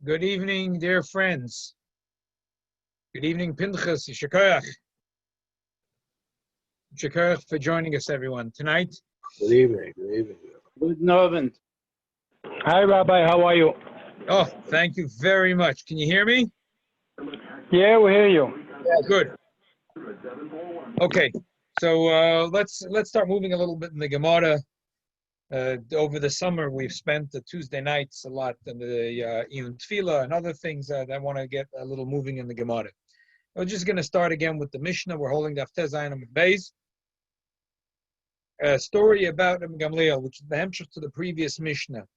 Good evening, dear friends. Good evening, Pinchas. Yishakayach. Yishakayach for joining us, everyone. Tonight. Good evening. Good evening. Good Novent. Hi, Rabbi. How are you? Oh, thank you very much. Can you hear me? Yeah, we hear you. Good. Okay, so let's start moving a little bit in the Gmara. Over the summer, we've spent the Tuesday nights a lot in the even Tefillah and other things that I want to get a little moving in the Gmara. We're just going to start again with the Mishnah. We're holding the Haftes Zayin Amud Beis. A story about Gamliel, which is the hemshech to the previous Mishnah.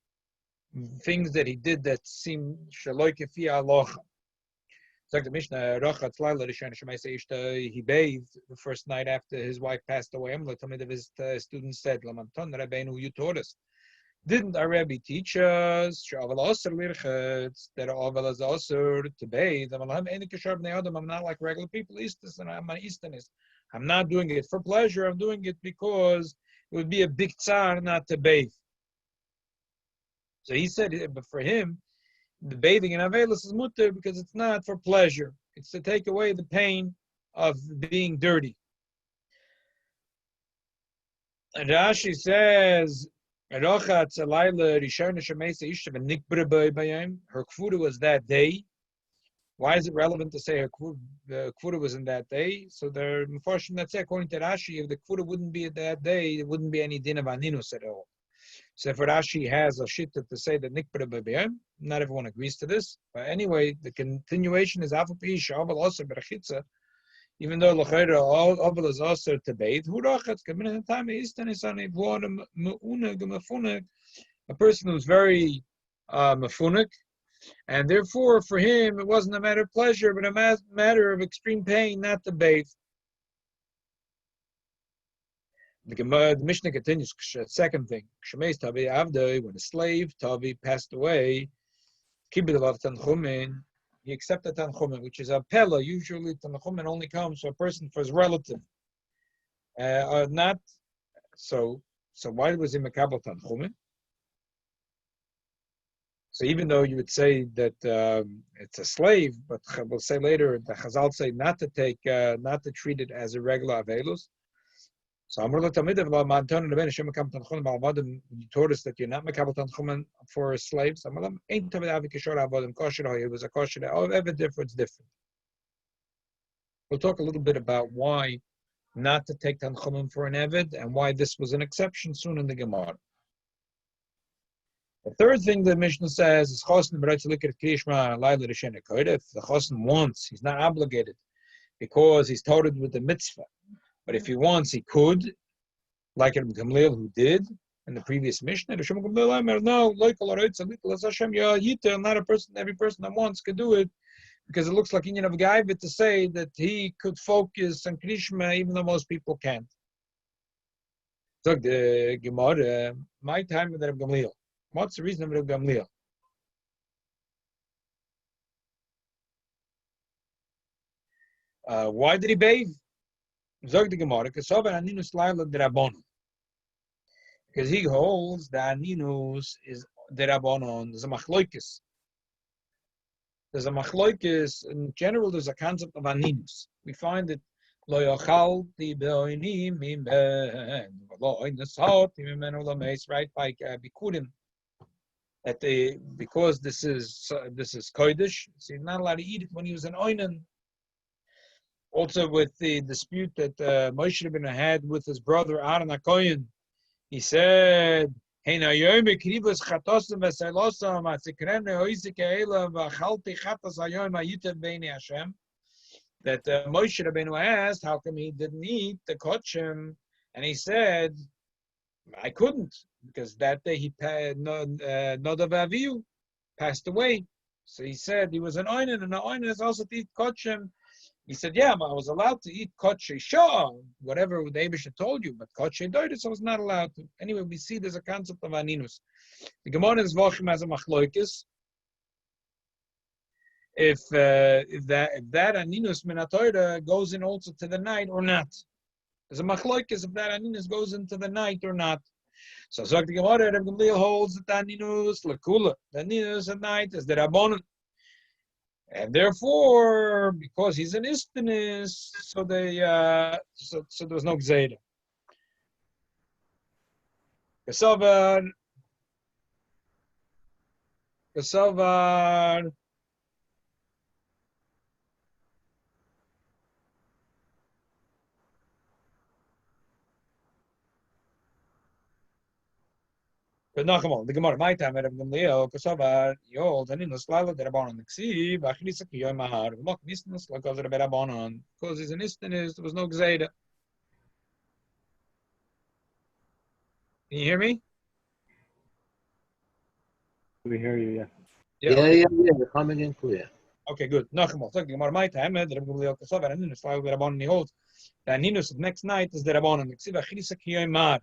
Things that he did that seem shaloi kefi halacha. It's like the Mishnah, he bathed the first night after his wife passed away. Some of his students said, you taught us. Didn't our Rebbe teach us that Ovel is also to bathe? I'm not like regular people, I'm an Easternist. I'm not doing it for pleasure, I'm doing it because it would be a big tsar not to bathe. So he said, but for him, the bathing in Avelis is mutter because it's not for pleasure. It's to take away the pain of being dirty. And Rashi says, her kfuda was that day. Why is it relevant to say her kfuda was in that day? So the Mefarshim that say, according to Rashi, if the kfuda wouldn't be that day, there wouldn't be any din of aninus at all. So if Rashi has a shitta to say that nikbara b'bayim, not everyone agrees to this. But anyway, the continuation is afu pisha aval also berachitza. Even though l'chayra aval is also to bathe, hu rachatz kamin at the time istan isani v'oram me'una gemafunik, a person who's very mefunik, and therefore for him it wasn't a matter of pleasure, but a matter of extreme pain not to bathe. The Mishnah continues, second thing, when a slave, Tavi, passed away, he accepted Tanchumen, which is a pella. Usually Tanchumen only comes to a person for his relative. Not so why was he Mekabel Tanchumen? So even though you would say that it's a slave, but we'll say later, the Chazal say not to treat it as a regular Avelus. So Amr Tamid of Manton and Hashem Kam Tanchum Ba'avadim, you told us that you're not Makabel Tanchumen for slaves. Amalam ain't Tamid Avikishor Avadim Kosher. It was a kosher. However different, it's different. We'll talk a little bit about why not to take Tanchumen for an Evid and why this was an exception soon in the Gemara. The third thing the Mishnah says is Chosn B'Retz Liket Krishma Laila Rishena Kodev. If the Chosn wants, he's not obligated because he's told with the mitzvah. But if he wants, he could, like Rabbi Gamliel who did in the previous Mishnah. No, not a person, every person that wants could do it, because it looks like Inyan of Gaiva to say that he could focus on Krishma even though most people can't. So the Gemara, my time with Rabbi Gamliel. What's the reason of Rabbi Gamliel? Why did he bathe? Zog the Gemara, because he holds that Aninus is the Rabbanon. There's a machloikis. In general, there's a concept of Aninus. We find it lo yochalti be'oinim imben v'lo oineshalti mimenu lameis, right, by Bikurim. That because this is kodesh, so he's not allowed to eat it when he was an oinen. Also, with the dispute that Moshe Rabbeinu had with his brother Aaron HaKohen, he said, that Moshe Rabbeinu asked, how come he didn't eat the kochim? And he said, I couldn't, because that day he Nadav Avihu passed away. So he said he was an oinen, and an oinen is also to eat kochim. He said, yeah, but I was allowed to eat kotche shah, whatever the Abish had told you, but kotche doidus I was not allowed to. Anyway, we see there's a concept of aninus. The Gemara is Vochim as a machloikis. If that aninus minatoida goes in also to the night or not. There's a machloikis if that aninus goes into the night or not. So the Gemara, Rabbi Gamliel holds that aninus lakula. The aninus at night is the rabbanon. And therefore, because he's an istanis, so so there was no gzeira. Kasavar. But Nachamol, the Gemara, my time, Rav Gamliel, Kasavar, Yol, Zaninus, Lala, the Rabbanon, the Ksiv, Achrisak, Yoy Mahar, Mok Nisnus, like other Rabbanon, because he's an istanis, there was no gzeira. Can you hear me? We hear you, yeah. Yeah, you're coming in clear. Okay, good. Nachamol, so Gemara, my time, Rav Gamliel, Kasavar, and Ninus, Lala, the Rabbanon, he holds. The Ninus, the next night is the Rabbanon, the Ksiv, Achrisak, Yoy Mahar.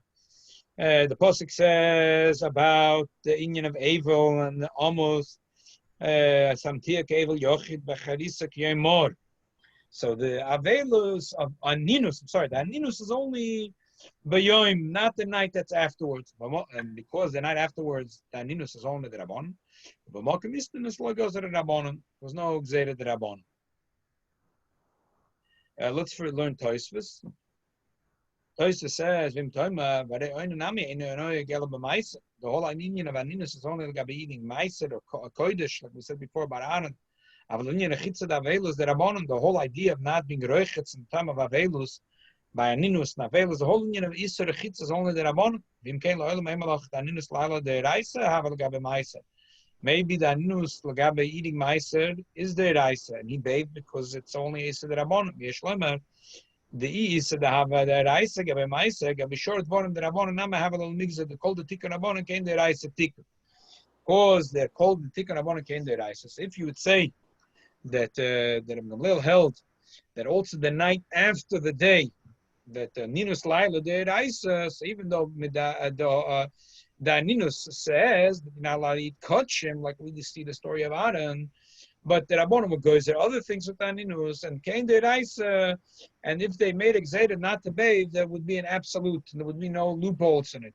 The Pasuk says about the Inyan of Evil and Amos, Samtiak Evil Yochid Becharisak Yemor. So the Avelus of Aninus, the Aninus is only Bayoim, not the night that's afterwards. And because the night afterwards, the Aninus is only the Rabban. B'mokim Istinus Logos the Rabbanon. There was no Gzeda the Rabban. Let's learn Toisvis. Toisa says, the whole opinion of Aninus is only like eating meiser or kodesh, like we said before about Aaron. The whole idea of not being roichetz in the time of Avelus by Aninus and Avelus, the whole union of Isser Chitz is only the Rabbanon. Maybe the Aninus lagabe eating meiser is the Reisa, and he bathed because it's only Isser the Rabbanon. The is the have the Reise gabe Meise gabe short born the Rabbanon nama have a little mix of the cold the Tikkun Rabbanon came the Reise Tikkun. Cause the cold the Tikkun Rabbanon came the Reise. So if you would say that that Gamliel held that also the night after the day that Ninus Laila the Reise, so even though the Ninus says that you're not allowed to eat kachim, like we see the story of Aaron. But the Rabbanon goes there are other things with Aninus and Kain de Raisa, and if they made excited not to bathe, there would be an absolute, and there would be no loopholes in it.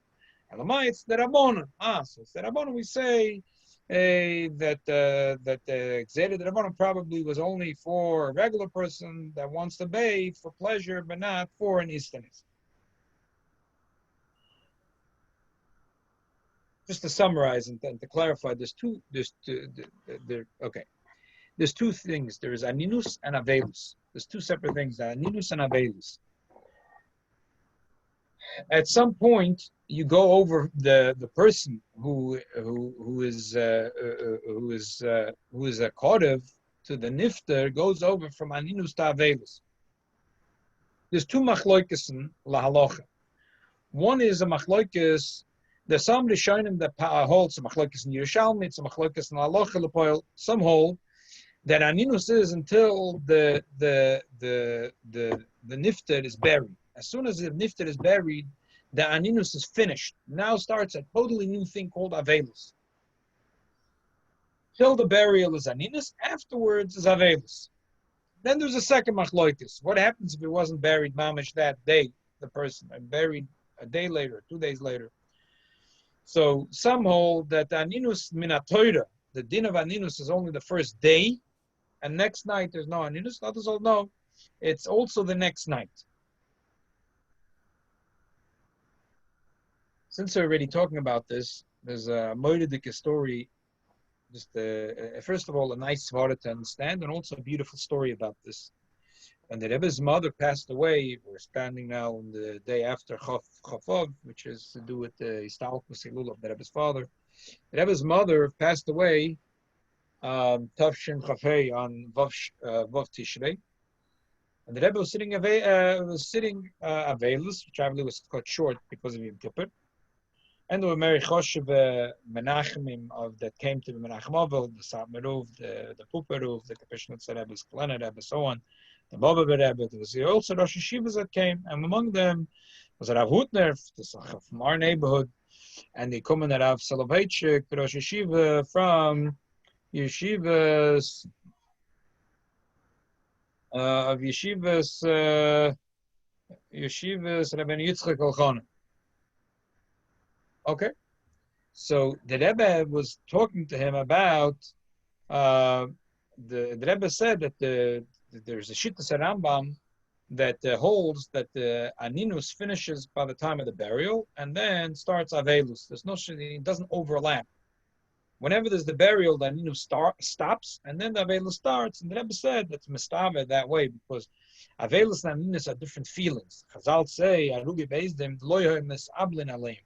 Elamai, it's the Rabbanon. So it's the Rabbanon. We say that the excited the Rabbanon probably was only for a regular person that wants to bathe for pleasure, but not for an istanis. Just to summarize and to clarify, there's two things. There is Aninus and Avelus. There's two separate things, Aninus and Avelus. At some point, you go over the person who is a kodev to the nifter goes over from Aninus to Avelus. There's two machloikes in lahalocha. One is a machloikes. There's some rishonim that holds a machloikes in Yerushalmi, it's a machloikes in lahalocha lepoil. Some hold that Aninus is until the nifter is buried. As soon as the nifter is buried, the Aninus is finished. Now starts a totally new thing called Avelus. Till the burial is Aninus, afterwards is Avelus. Then there's a second machloikis. What happens if it wasn't buried mamish that day, the person, and buried a day later, 2 days later? So some hold that the Aninus minatoira, the din of Aninus is only the first day, and next night there's no Aninus. Others all know it's also the next night. Since we're already talking about this, there's a moedic story. Just first of all, a nice svara to understand, and also a beautiful story about this. When the Rebbe's mother passed away, we're standing now on the day after Chafov, which is to do with the Istalkus Hilul of the Rebbe's father. The Rebbe's mother passed away Tavshin Chafei on Vav Tishrei. And the Rebbe was sitting Avelus, which I believe was cut short because of Yom Kippur. And there were Mary Choshev Menachemim that came to the Menachem Ovel, the Satmeruv, the Puperuv, the Kapeshnitz Rebbe, the Kleiner Rebbe, so on. The Baba Rebbe, there was also Rosh Yeshivas that came, and among them was Rav Hutner from our neighborhood, and the Kumen Rav Soloveitchik, Rosh Yeshiva from Yeshivas of Yeshivas Rebbe Yitzchak Elchanan. Okay, so the Rebbe was talking to him about the Rebbe said that there's a Shittas Rambam that holds that the Aninus finishes by the time of the burial and then starts Avelus. There's no, it doesn't overlap. Whenever there's the burial, the Aninus stops and then the Avelus starts. And the Rebbe said that's Mistave that way because Avelus and Aninus are different feelings. Chazal say, Arugi Bezdem, Loyah Misablin Aleim.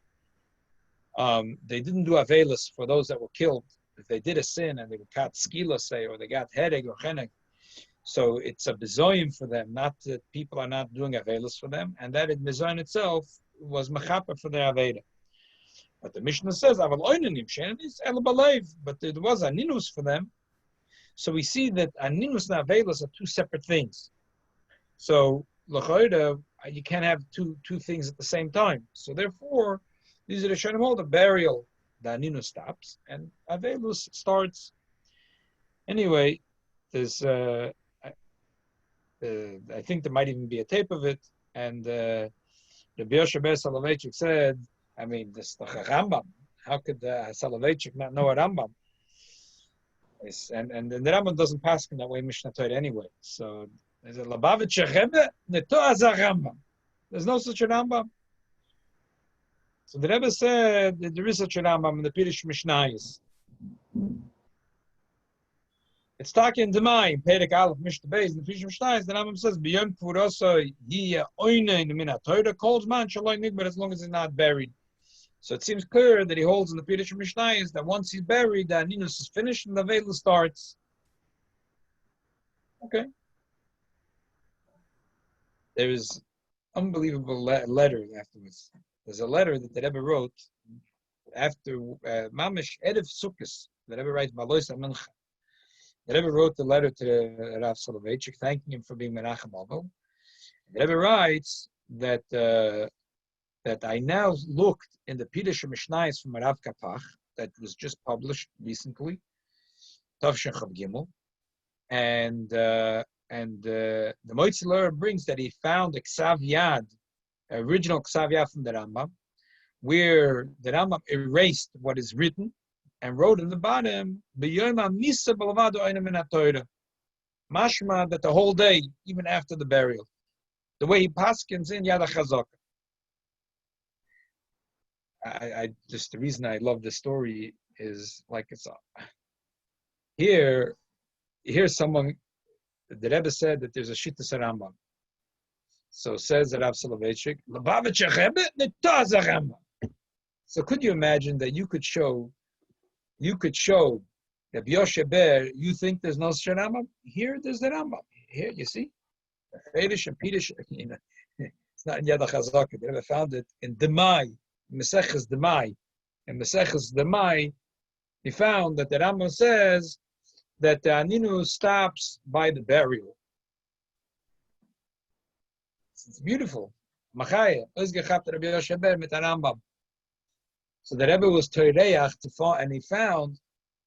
They didn't do Avelus for those that were killed. If they did a sin and they got skila, say, or they got headache or chenek, so it's a bezoyim for them, not that people are not doing Avelus for them, and that bezoyim itself was mechaper for their Aveda. But the Mishnah says, but there was Aninus for them. So we see that Aninus and Avelus are two separate things. So, you can't have two things at the same time. So therefore, these are the Shanim, the burial, the Aninus stops, and Avelus starts. Anyway, there's, I think there might even be a tape of it, and the Yoshe Soloveitchik said, I mean, this is the Rambam. How could Soloveitchik not know a Rambam? And the Rambam doesn't pass in that way, Mishnah Torah anyway. So there's a Lubavitcher Rebbe, Neto az a Rambam. There's no such a Rambam. So the Rebbe said that there is such a Rambam in the Pirush Mishnayos. It's talking in Demai, Perek Aleph Mishnah Beis, in the Pirush Mishnayos, the Rambam says, B'yom Kvuroso Yiyeh Oinei Min HaTorah, calls man Shaloi Nigbar, as long as he's not buried. So it seems clear that he holds in the Pirush Mishnayos that once he's buried, the Aninus is finished and the Avelus starts. Okay. There is unbelievable letter afterwards. There's a letter that the Rebbe wrote after Mamish Erev Sukkos. The Rebbe writes Balois Mincha. The Rebbe wrote the letter to Rav Soloveitchik, thanking him for being Menachem Avil. The Rebbe writes that that I now looked in the Pirush Mishnayos from Rav Kapach that was just published recently, Tavshin Chav Gimel, and the Moitziler brings that he found a Ksav Yad, original Ksav Yad from the Rambam, where the Rambam erased what is written and wrote in the bottom, Mashma, that the whole day, even after the burial, the way he paskins in Yad HaChazaka. I just, the reason I love this story is like it's here's someone, the Rebbe said that there's a Shittas Rambam. So says Rav Soloveitchik, Lubavitcher Rebbe, Netaz Rambam. So could you imagine that you could show that Yoshe Ber, you think there's no Rambam? Here there's the Rambam. Here you see, Fedish and Pedish. It's not in Yad HaChazaka. They never found it in Demai, Meseches Demai. In Meseches Demai, he found that the Rambam says that the Aninu stops by the burial. It's beautiful. Machaya, Uzgechapt Rabbi Yoshe Ber mit Rambam. So the Rebbe was Toireach to find, and he found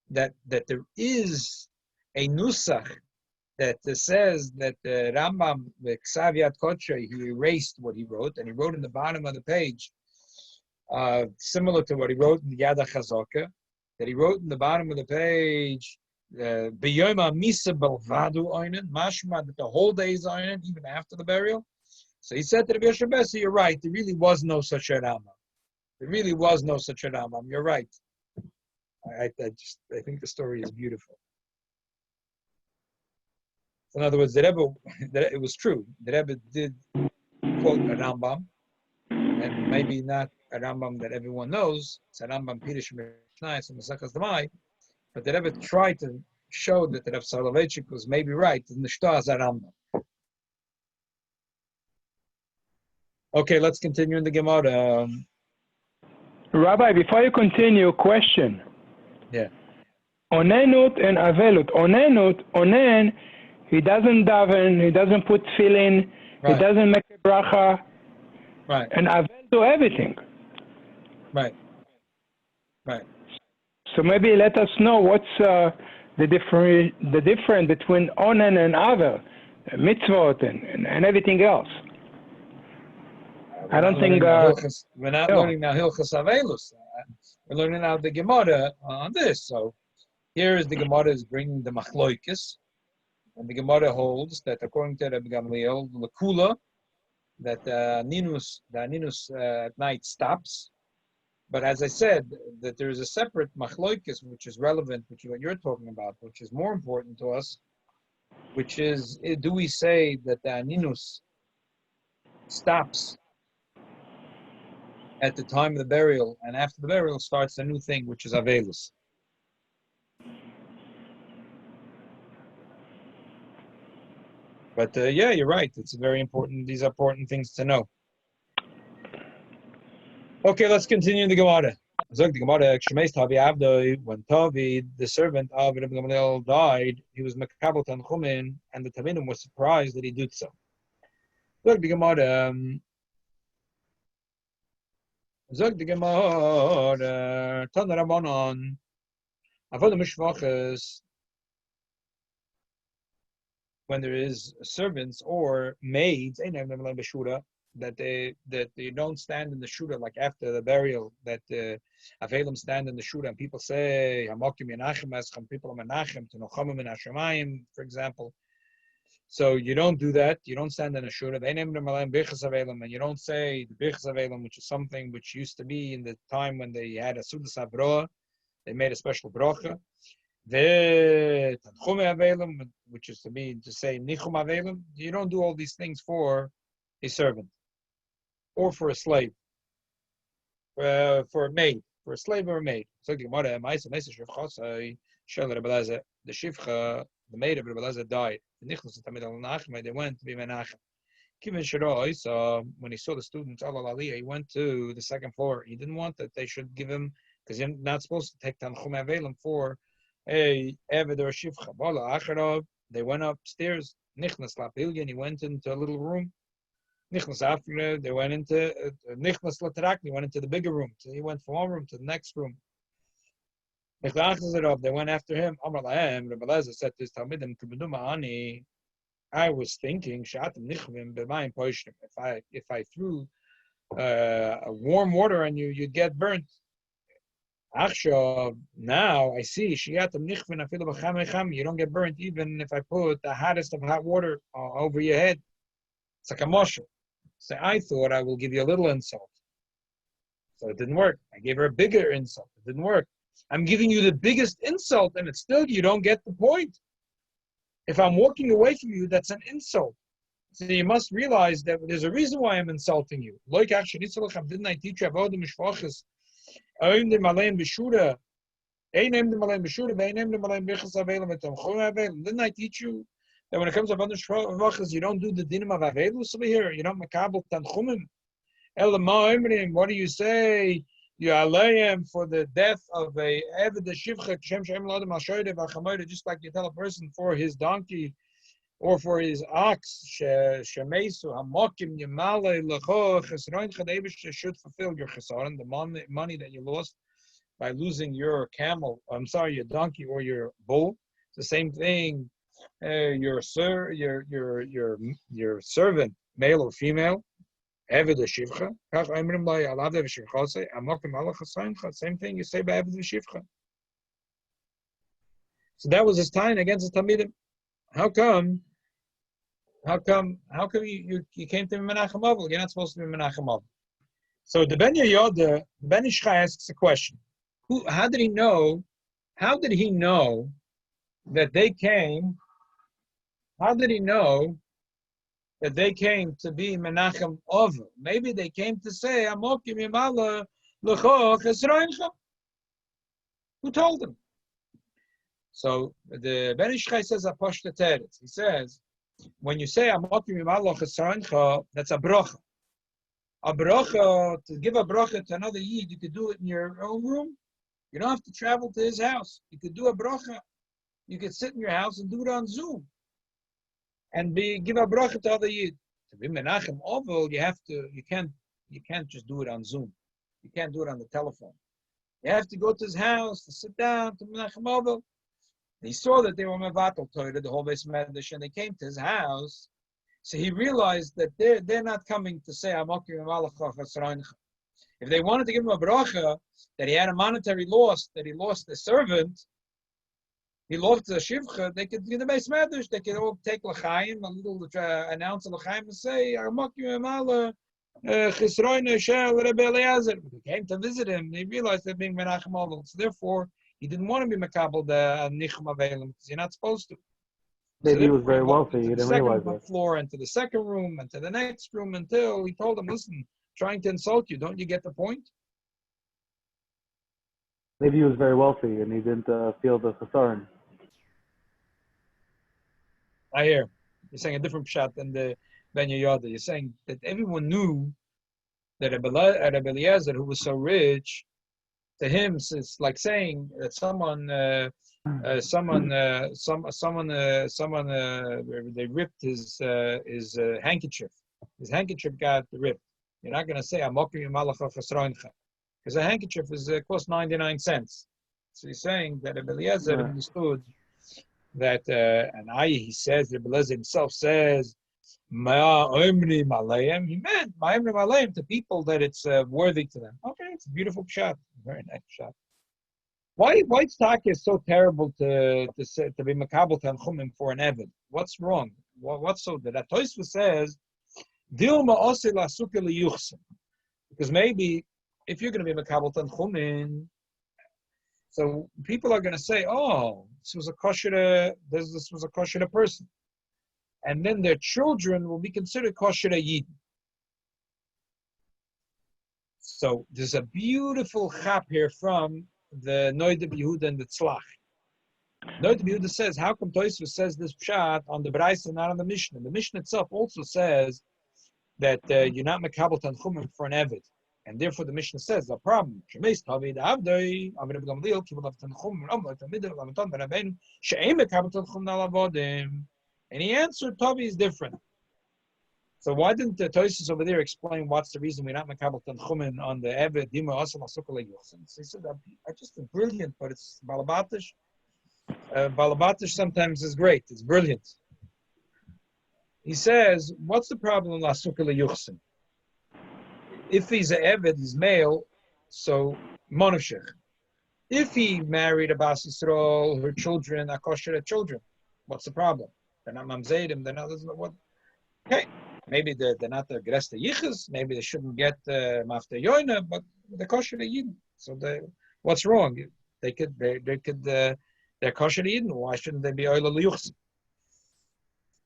that there is a nusach that says that the Rambam, the Ksav Yad Kotre, he erased what he wrote, and he wrote in the bottom of the page, similar to what he wrote in the Yad HaChazaka, that he wrote in the bottom of the page, B'yoma Misa Belvadu Oinen, Mashma, that the whole day is Oinen, even after the burial. So he said to Rabbi Yoshe Ber, you're right, there really was no such a Rambam. There really was no such a Rambam. You're right. I think the story is beautiful. In other words, the Rebbe, it was true. The Rebbe did quote a Rambam, and maybe not a Rambam that everyone knows. It's a Rambam Pirush Mishnayos and Meseches Demai, but the Rebbe tried to show that the Rav Soloveitchik was maybe right. Nishto as a Rambam. Okay, let's continue in the Gemara. Rabbi, before you continue, question. Yeah. Onenut and Avelut. Onen, he doesn't daven, he doesn't put tefillin, Right. he doesn't make a bracha. Right. And Avel do everything. Right. Right. So maybe let us know what's the difference between Onen and Avel, mitzvot and everything else. I don't think we're not learning now Hilchos Avelus. We're learning now the Gemara on this. So Here is the Gemara is bringing the machloikis, and the Gemara holds that according to Rabbi Gamliel, Lakula, that the aninus at night stops. But as I said, that there is a separate machloikis which is relevant, which is what you're talking about, which is more important to us, which is, do we say that the aninus stops at the time of the burial, and after the burial starts a new thing, which is avelus? But yeah, you're right. It's very important. These are important things to know. Okay, let's continue the Gemara. The Gemara, when Tavi, the servant of Rabbi Gamliel, died, he was Makabel Tanchumin, and the Taminim was surprised that he did so. Look, the Gemara, Tana Rabbanon, Avodah Mishvachas, when there is servants or maids, that they don't stand in the shura like after the burial, that Avelim stand in the shura and people say Hamokim Menachem Eschem, people are Menachem to Nochamim and Hashemayim, for example. So you don't do that. You don't stand in a shura. They name them Birchas Avelim, and you don't say the Birchas Avelim, which is something which used to be in the time when they had a Sudas Abroa. They made a special bracha. The Tanchume Avelim, which is to say Nichum Avelim. You don't do all these things for a servant or for a slave, for a maid, for a slave or a maid. So the Gemara, the Shivcha, the maid of Rebbe Elazar died. They went to be Menachem. So when he saw the students, he went to the second floor. He didn't want that they should give him, because you're not supposed to take Tanchum Avelim for a Eved or Shivcha. They went upstairs. Nichnas Lapilyan, he went into a little room. Nichnas after they went into Nichnas Latrak, he went into the bigger room. So he went from one room to the next room. They went after him. Amar Lahem, Rebbe Elazar said to his Talmidim, I was thinking, if I threw warm water on you, you'd get burnt. Now I see, you don't get burnt even if I put the hottest of hot water over your head. It's like a mushroom. So I thought I will give you a little insult. So it didn't work. I gave her a bigger insult. It didn't work. I'm giving you the biggest insult, and it's still, you don't get the point. If I'm walking away from you, that's an insult. So you must realize that there's a reason why I'm insulting you. Didn't I teach you Avodah Mishvachas? Didn't I teach you that when it comes to Avodah Mishvachas, you don't do the dinim of Avelus over here? You don't makabel tanchumim. What do you say? You alayim for the death of a Eved Shivcha, just like you tell a person for his donkey or for his ox, should fulfill your chesaron, the money that you lost by losing your camel, your donkey or your bull. It's the same thing. Your servant, male or female, Eved Shivcha. Same thing you say by Eved Shivcha. So that was his time against the Talmidim. How come you came to Menachem Avil? You're not supposed to be Menachem Avil. So the Ben Yehoyada, the Ben Ishchai asks a question. How did he know that they came? How did he know that they came to be Menachem Avil? Maybe they came to say, Amokim Yimala L'cho Chesroincha. Who told them? So the Ben Ishchai says a Pashta Teretz. He says, when you say Amokim Yimala Chesroincha, that's a bracha. A bracha, to give a bracha to another Yid, you could do it in your own room. You don't have to travel to his house. You could do a bracha. You could sit in your house and do it on Zoom. And give a bracha to other Yid. To be Menachem Avil, you can't just do it on Zoom. You can't do it on the telephone. You have to go to his house to sit down to Menachem Avil. He saw that they were Mevatel Torah, the whole base Medrash, and they came to his house. So he realized that they're not coming to say Amokim Yimalacha Chesroincha. If they wanted to give him a bracha that he had a monetary loss, that he lost a servant, he loved the shivcha, they could do the base medrash. They could all take l'chaim, a little announce a l'chaim and say, Chisroina Shel Rebbe Eliezer. When they came to visit him, they realized they're being Menachem Ovel. So therefore, he didn't want to be Makabel the Nichum Avelim because you're not supposed to. Maybe he was very wealthy. He didn't realize that. Floor and to the second room and to the next room until he told them, "Listen, trying to insult you. Don't you get the point?" Maybe he was very wealthy and he didn't feel the chasaron. I hear you're saying a different pshat than the Ben Yehoyada. You're saying that everyone knew that Rebbe Eliezer, who was so rich, to him, it's like saying that someone they ripped his handkerchief. His handkerchief got ripped. You're not going to say Amokim Malacha Chasroincha, because a handkerchief is cost 99 cents. So he's saying that Rebbe Eliezer understood that, he says, Rebbe Eliezer himself says, Ma'omrim Aleim. He meant Ma'omrim Aleim to people that it's worthy to them. Okay, it's a beautiful shot, very nice shot. Why Tzedakah is so terrible to be makabel tanchumim for an eved? What's wrong? What's so that Tosfos says Dilma ose lasuke liyuchsim, because maybe if you're going to be makabel tanchumim, so people are going to say, oh, this was a kosher person. And then their children will be considered kosher yid. So there's a beautiful chap here from the Noida B'Yehuda and the Tzlach. Noida B'Yehuda says, how come Tosfos says this pshat on the Braisa and not on the Mishnah? The Mishnah itself also says that you're not mekabel tanchumim for an eved. And therefore the Mishnah says, the problem, and he answered, Tavi is different. So why didn't the Tosfos over there explain what's the reason we're not makabel tanchumin on the Eved Dima Asal Asukal Yochsin? So he said, I just think brilliant, but it's balabatish. Balabatish sometimes is great. It's brilliant. He says, what's the problem with Asukal Yochsin? If he's an Eved, he's male, so Monoshech. If he married a Bas Yisrael, her children are kosher children, what's the problem? They're not mamzeidim, they're not, what? Okay. Maybe they're not the Gresta Yichas, maybe they shouldn't get Mafta Yoina, but they're kosher Yidden. So what's wrong? They're kosher Yidden. Why shouldn't they be Oila Liyuchs?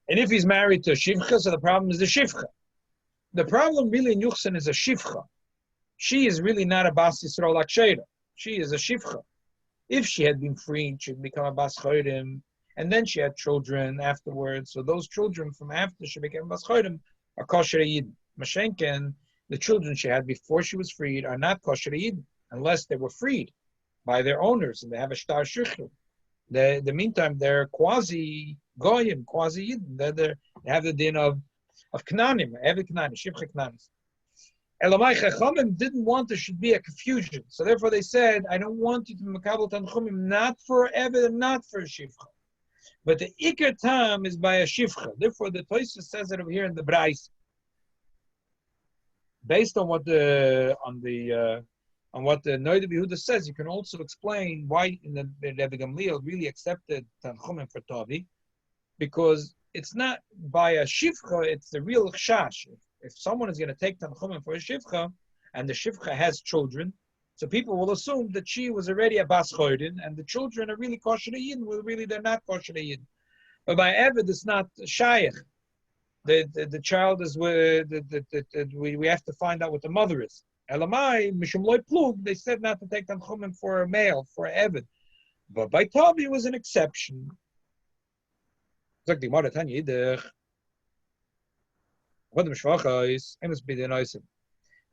And if he's married to a Shivcha, so the problem is the Shivcha. The problem really in Yuchsin is a Shivcha. She is really not a Bas Yisrael Aksheda. She is a Shivcha. If she had been freed, she'd become a Bas Chodim. And then she had children afterwards. So those children from after she became Bas Chodim are kosher Yidden. Mashenken, the children she had before she was freed are not kosher Yidden, unless they were freed by their owners and they have a shtar shikhu. The meantime, they're quasi goyim, quasi Yidden. They have the din of Knanim, every Knanim, Shivcha Knanis. Elamai Chachamim didn't want there should be a confusion. So therefore they said, I don't want you to makabel tanchumim not for Eved and not for Shivcha. But the Iker Tam is by a Shivcha. Therefore, the Tosfos says it over here in the Brais. Based on what the Noida B'Yehuda says, you can also explain why in the Rebbe Gamliel really accepted Tanchumim for Tavi, because it's not by a Shivcha, it's the real Chash. If someone is going to take Tanchumim for a Shivcha, and the Shivcha has children, so people will assume that she was already a Bas Chodim, and the children are really kosher Yidden. Well, really, they're not kosher Yidden. But by Eved, it's not Shayach. The child is we have to find out what the mother is. Elamai Mishum Loi Plug. They said not to take Tanchumim for a male, for Eved. But by Tavi it was an exception. Sagt die Gmara Tanya Yidach. What the Mishvacha is, it must be the nice.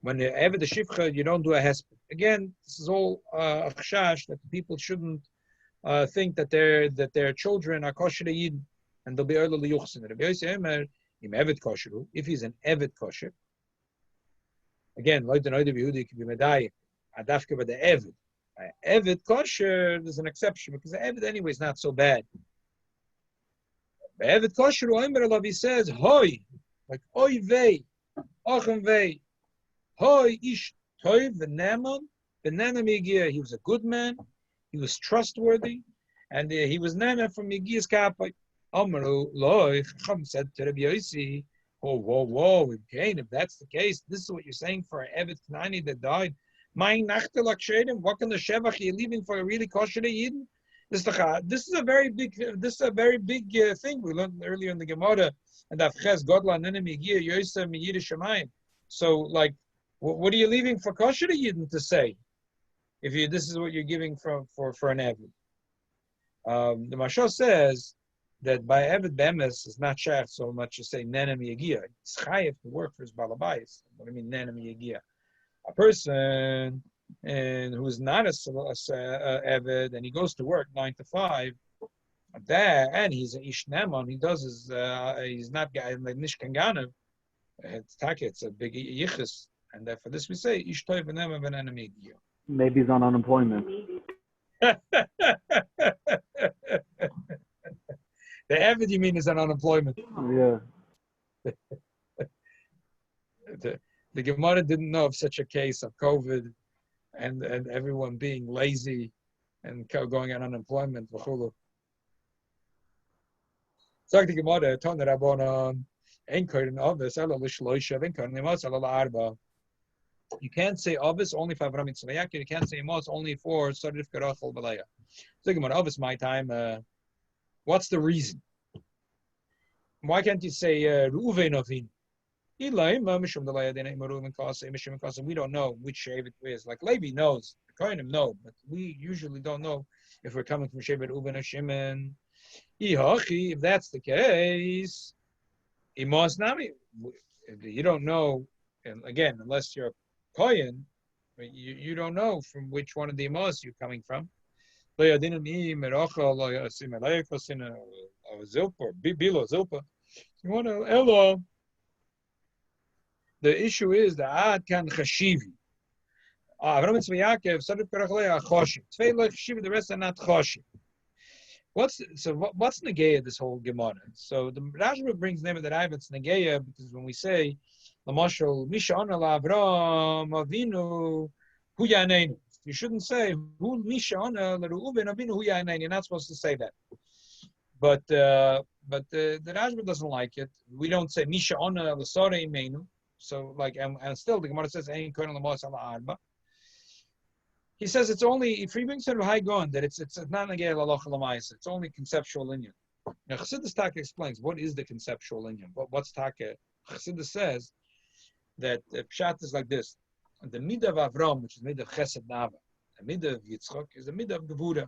When you have the shivcha, you don't do a hesped. Again, this is all a chash that the people shouldn't think that their children are kosher yid and they'll be early liyuchsin. If he's an eved kosher, again, like the Noida B'Yehuda could be medayik. Adafke by the eved. Eved kosher, there's an exception because the eved anyway is not so bad. Eved kosher, he says, hoy, like oy vei, ochem vei. Hoy ish toiv v'neman, he was a good man, he was trustworthy, and he was nana from Yigiyas Kapai. Amru loy Chacham said to Rabbi Yossi, whoa, if that's the case, this is what you're saying for an Evet Knani that died. What kind of shevach are you leaving for a really kosher Yidden? This is a very big thing we learned earlier in the Gemara, and Afches Godla Nenemi Gir Yosef Miyid Shemayim. So, like, what are you leaving for kosher Yidden to say? If this is what you're giving for an Evet. The Mashal says that by Evet Bemes is not shaykh so much to say Nenemi Yigir. It's chayiv to work for his balabais. What do I mean Nenemi Yigir? A person who is not a Eved and he goes to work 9 to 5, and he's a Ish Neman, he does his, he's not like Nishkan Ganav, it's a big Yichus, and for this we say Ish Toiv V'Nema V'Nena Yigir. Maybe he's on unemployment. The Eved you mean is on unemployment. Yeah. The Gemara didn't know of such a case of COVID and everyone being lazy and going on unemployment. Sag the Gemara, Ton Rabbanon, Ein Kohen Ovis, Ela Lishloisha, Ein Kohen Emos, Ela Arba. You can't say Ovis only for Avram Yitzchak. You can't say Emos only for Sarif Karachol Balaya. So the Gemara, Ovis my time. What's the reason? Why can't you say Reuven Ovin? We don't know which Shevet it is. Like Levi knows, the Kohanim know, but we usually don't know if we're coming from Shevet Reuven or Shimon. If that's the case, you don't know, and again, unless you're a Kohen, you don't know from which one of the Amos you're coming from. You want to, hello. The issue is the ad kan chashivi. Avram Yitzchak Yaakov started perachlei achoshi. Tvei lo chashivi. The rest are not choshi. What's negeya this whole Gemara? So the Rashba brings name of the Rav. It's negeya because when we say Lamashal Misha Ana LaAvram Avinu Hu Yaneinu, you shouldn't say Hu Misha Ana LaReuven Avinu Hu Yaneinu. You're not supposed to say that. But the Rashba doesn't like it. We don't say Misha Ana LaSara Imenu. So, like, and still the Gemara says, Ein Kohen L'Mos Ala Arba. He says it's only, if he brings it to high going, that it's not Nagei L'Aloch L'Mais, it's only conceptual inyan. Now, Chassidus Taka explains, what is the conceptual inyan? What's Taka? Chassidus says that the Pshat is like this. The Midah of Avram, which is Midah of Chesed Nava, the Midah of Yitzchak is the Midah of Gevura.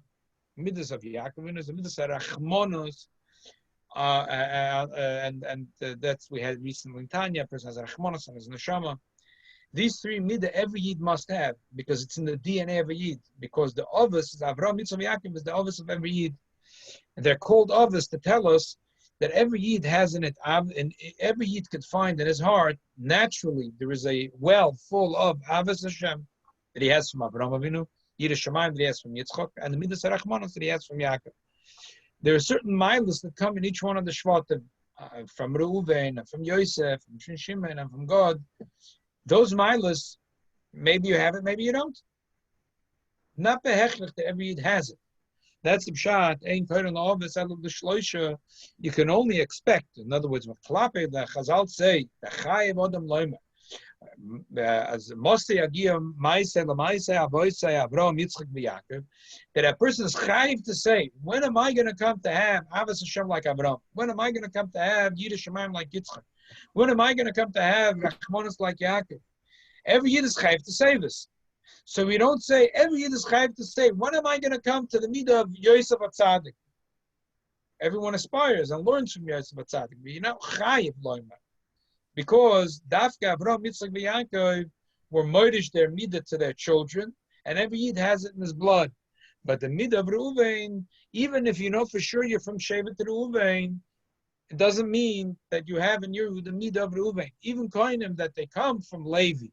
The Midah of Yaakov is the Midah of Rachmonos. And that's we had recently in Tanya, a person has Rachmanos and his Neshama. These three midah every Yid must have because it's in the DNA of a Yid. Because the Ovis, Avraham, Yitzchak, Yaakov is the Ovis of every Yid. And they're called Ovis to tell us that every Yid has in it, and every Yid could find in his heart, naturally, there is a well full of Avos Hashem that he has from Avraham Avinu, Yid Shemayim that he has from Yitzchak, and the midah Rachmanos that he has from Yaakov. There are certain milas that come in each one of the Shvatim, from Reuven, from Yosef, from Shimon, and from God. Those milas, maybe you have it, maybe you don't. Not behechlich that every Yid has it. That's the pshat. Ein Kohen L'Ovis Ela L'Shloisha. You can only expect. In other words, what Klape the Chazal say, the Chayev Adam Loimer. As Moshe Yagiyah Maaseh LaMaaseh Avoiseh Avraham Yitzchak v'Yaakov, that a person is chayiv to say, when am I going to come to have Avos Hashem like Avraham? When am I going to come to have Yid Shemayim like Yitzchak? When am I going to come to have Rachmanos like Yaakov? Every Yid is chayiv to say this. So we don't say every Yid is chayiv to say, when am I going to come to the midah of Yosef HaTzadik? Everyone aspires and learns from Yosef HaTzadik, but you're not chayiv loimer. Because Dafka, Avraham, Yitzchak, and Yaakov were modish their midah to their children, and every Yid has it in his blood. But the midah of Reuven, even if you know for sure you're from Shevet Reuven, it doesn't mean that you have in you the midah of Reuven. Even Kohanim that they come from Levi,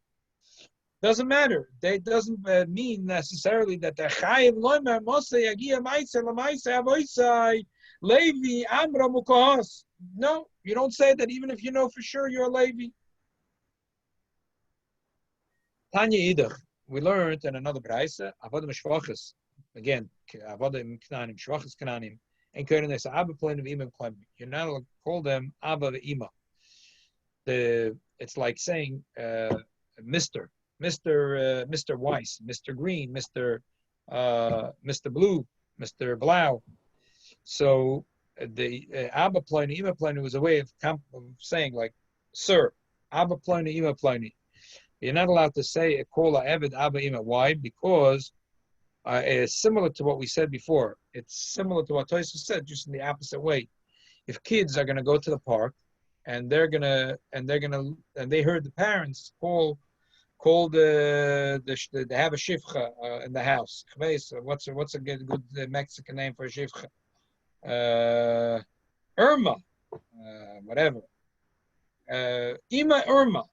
doesn't matter. It doesn't mean necessarily that they're chayiv loimer Moshe Yagiyah Maaseh LaMaaseh Avoiseh Levi Amra Mukahos. No, you don't say that even if you know for sure you're a Levi. Tanya Idach, we learned in another Braisa, Avodah Mishpachos. again, avodim knanim, shvachas knanim, and kodenes abba plain of imam klaim. You're not allowed to call them abba ve'ima. It's like saying Mr. Mr. Weiss, Mr. Green, Mr. Blue, Mr. Blau. So the Abba Pliny, Ima Pliny was a way of saying like, Sir, Abba Pliny, Ima Pliny. You're not allowed to say a call Eved Abba Ima. Why? Because it's similar to what we said before. It's similar to what Toysa said, just in the opposite way. If kids are going to go to the park and they heard the parents call they have a shivcha in the house. What's a good Mexican name for a shivcha? Irma, whatever. Ima Irma,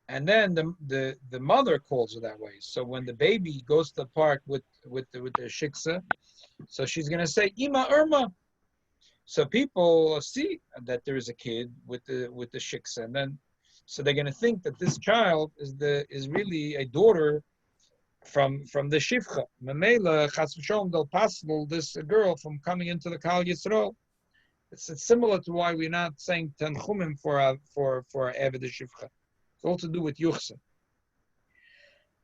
and then the mother calls her that way. So when the baby goes to the park with the shiksa, so she's gonna say Ima Irma. So people see that there is a kid with the shiksa, and then so they're gonna think that this child is really a daughter from the shivcha. Mamela chas v'sholom del possible this girl from coming into the Kal Yisrael. It's similar to why we're not saying tanchumim for Eved shivcha. It's all to do with yuchsa.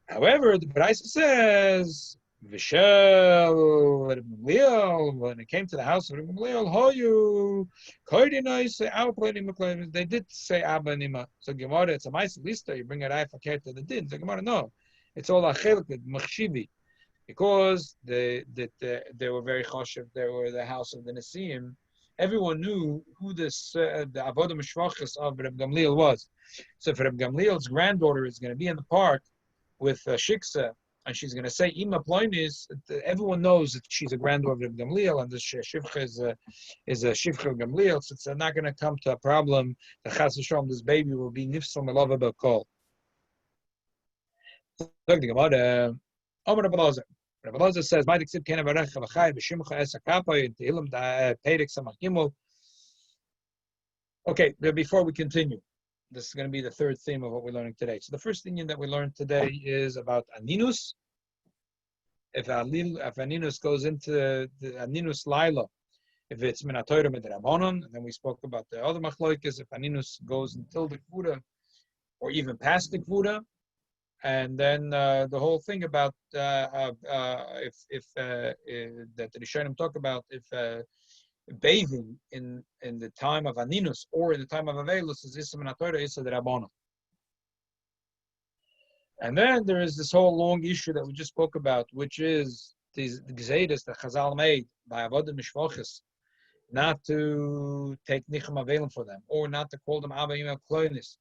However, the Braisa says Vishel when it came to the house of Gamliel, Hoyu they did say Abba and Ima. So Gemara, it's a nice lista. You bring a Rai Fakir to the din. So Gemara, no, it's all a chelik machshivi, because they were very choshev. They were the house of the Nesiim. Everyone knew who the avodah mishvachas of Reb Gamliel was. So if Reb Gamliel's granddaughter is going to be in the park with shiksa, and she's going to say Ima Ploinis, everyone knows that she's a granddaughter of Reb Gamliel, and this shivcha is a shivcha of Gamliel, so it's not going to come to a problem that chas v'sholom this baby will be nifsal melava b'kol. Look the Gemara. Omer Rabbi Elazar. Rabbi Elazar says, "My dixit kena barach v'chai b'shimcha es hakapoy in Tehillim Perek Samach Gimel." Okay, before we continue, this is going to be the third theme of what we're learning today. So the first thing that we learned today is about aninus. If aninus goes into the aninus laila, if it's min haTorah midrabanan, and then we spoke about the other machloikes, if aninus goes until the kvuda or even past the kvuda, and then the whole thing about that the Rishonim talk about if bathing in the time of aninus or in the time of avelus is issa min haTorah, issa d'Rabbanan. And then there is this whole long issue that we just spoke about, which is these gzeidas that Chazal made by avodah mishvachas, not to take nicham avelim for them, or not to call them Abba Yimel Kloinis,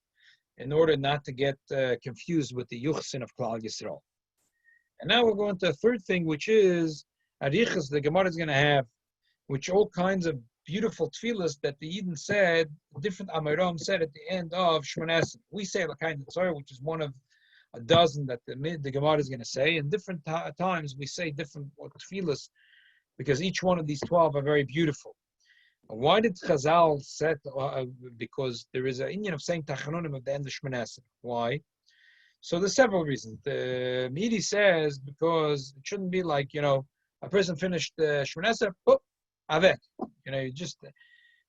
in order not to get confused with the yuchsin of Klal Yisrael. And now we're going to a third thing, which is arichas the Gemara is going to have, which all kinds of beautiful tefillas that the Yidden said, different Amiram said at the end of Shmoneh Esrei. We say L'kain Tzor, which is one of a dozen that the Gemara is going to say. And different times we say different tefillas, because each one of these 12 are very beautiful. Why did Chazal say? Because there is an inyan of saying Tachanunim at the end of Shmoneh Esrei. Why? So there's several reasons. The Midi says because it shouldn't be like, a person finished Shmoneh Esrei, Avek. You just,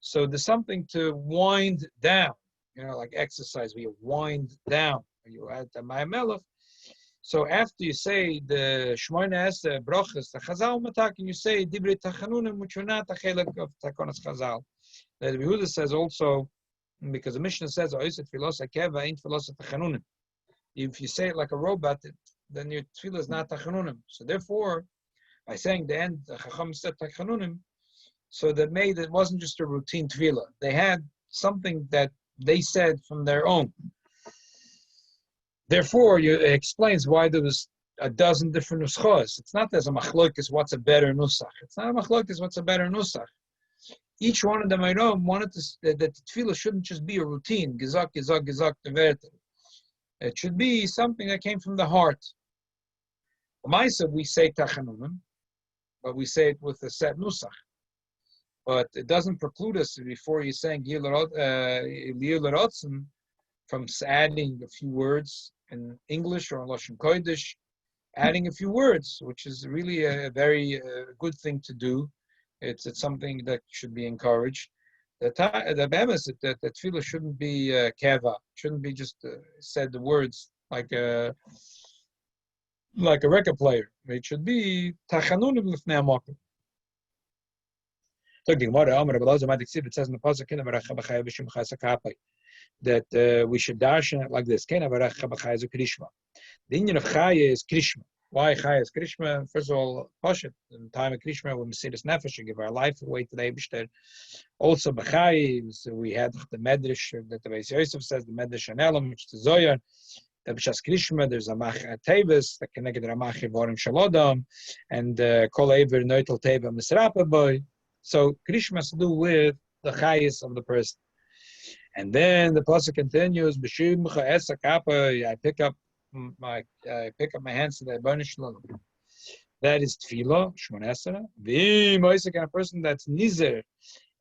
so there's something to wind down, like exercise where you wind down. You add the Ma'amelech. So after you say the Shmoneh Esrei Brachos, the Chazal Matak, and you say Divrei Tachanunim, which are not a chelik of Takonas Chazal. The Yehuda says also, because the Mishnah says, Oiset Filos HaKeva ain't Filos Tachanunim. If you say it like a robot, then your tefillah is not Tachanunim. So therefore, by saying the end, the Chacham said Tachanunim, so that made it wasn't just a routine tefillah. They had something that they said from their own. Therefore, it explains why there was a dozen different nuschos. It's not as a machloikis, what's a better nusach. It's not a machloikis, what's a better nusach. Each one of them, I know, wanted that the tefillah shouldn't just be a routine. Gizak, gizak, gizak, neverte. It should be something that came from the heart. Maisa, we say tachanunim, but we say it with a set nusach. But it doesn't preclude us before you're saying Yilaratzen from adding a few words in English or in Lashon Kodesh adding a few words, which is really a very good thing to do. It's something that should be encouraged. The BMM is that tefillah shouldn't be keva, shouldn't be just said the words like a record player. It should be tachanunim l'fnei hamakom. So Gmara it says in the pasuk that we should darshan it like this. The Indian of Chaya is Krishma. Why Chaya is Krishma? First of all, Pashat, in the time of Krishma, when we see this Nefesh, we give our life away to the Eibishter. Also, B'chai, so we had the Medrash that the Beis Yosef says, the Medrash and Elam, which is the Zoyar. The B'shas Krishma, there's a Mach Tevis, the connected Ramach Vorim Shalodam, and Kol Eber Neutel Teva Misrapa Boy. So Krishma has to do with the Chayas of the person. And then the pasuk continues, I pick up my hands to the Ibn Shalom. That is tefillah, Shmon Esrei. A person that's nizer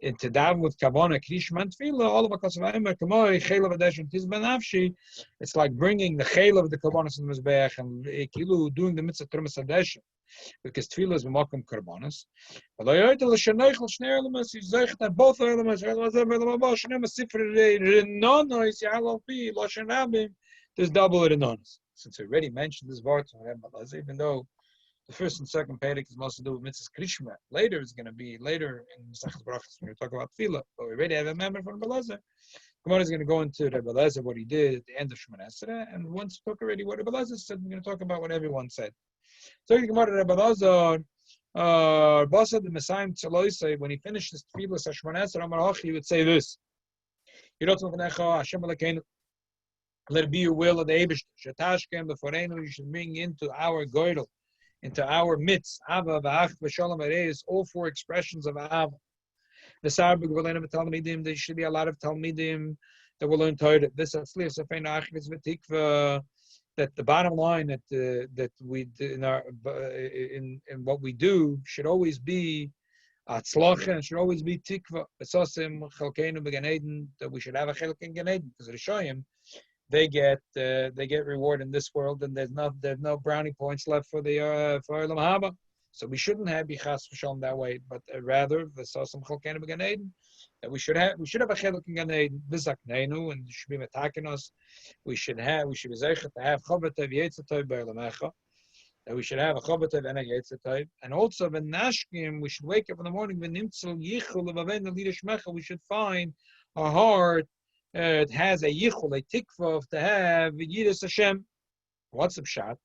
into daven with kavana, krishma, and tefillah, all of a kasav kamoi chayla v'deshem tizban nafshi. It's like bringing the chayla of the kavanas in the mizbeach and kilu doing the mitzvah trumas hadeshem, because tefillah is b'makom karbanas. But loyoyte l'sheneichel shnei elements, you zeichet at both elements. There's double renonos. Since we already mentioned this word, even though the first and second Perek is mostly to do with mitzvahs krishma, later it's going to be later in Gmara Brachos when we talk about tefillah. But we already have a member from Rebbe Lezer. Gemara is going to go into Rebbe Lezer, what he did at the end of Shemon Esrei, and once we talk already what Rebbe Lezer said, we're going to talk about what everyone said. So Gemara Rebbe Lezer, Basa the Messiah Tzaloisei, when he finished his tefillah Shemon Esrei, Amar Hachi, he would say this: Hashem Elokeinu, let it be your will of the Eibush. Shetashkem b'foreinu, you should bring into our goydel, into our midst, Ava, V'ach, V'shalom, Ereis, all four expressions of Ava. V'sar b'gvolenu v'talmidim, there should be a lot of talmidim that will learn Torah. This atzliach sefein achvis v'tikva, that the bottom line that we in what we do should always be atzlacha, and should always be tikva. V'sosim chalkeinu b'gan Eden, that we should have a chelek in Gan Eden, because the Rishoyim, they get reward in this world, and there's no brownie points left for the for Olam Haba. So we shouldn't have bichas v'shalom that way, but rather v'sosam chalkenu b'gan Eden, that we should have a chelek in Gan Eden v'zakneinu, and should be metaking us. We should be zeichet to have chovatev yetzatov b'olam echa, that we should have a chovatev and a yetzatov, and also v'nashkim, we should wake up in the morning v'nimtzul yichul levaven l'idashmecha, we should find our heart. It has a yichul, a tikva to have Yiras Hashem. What's the pshat?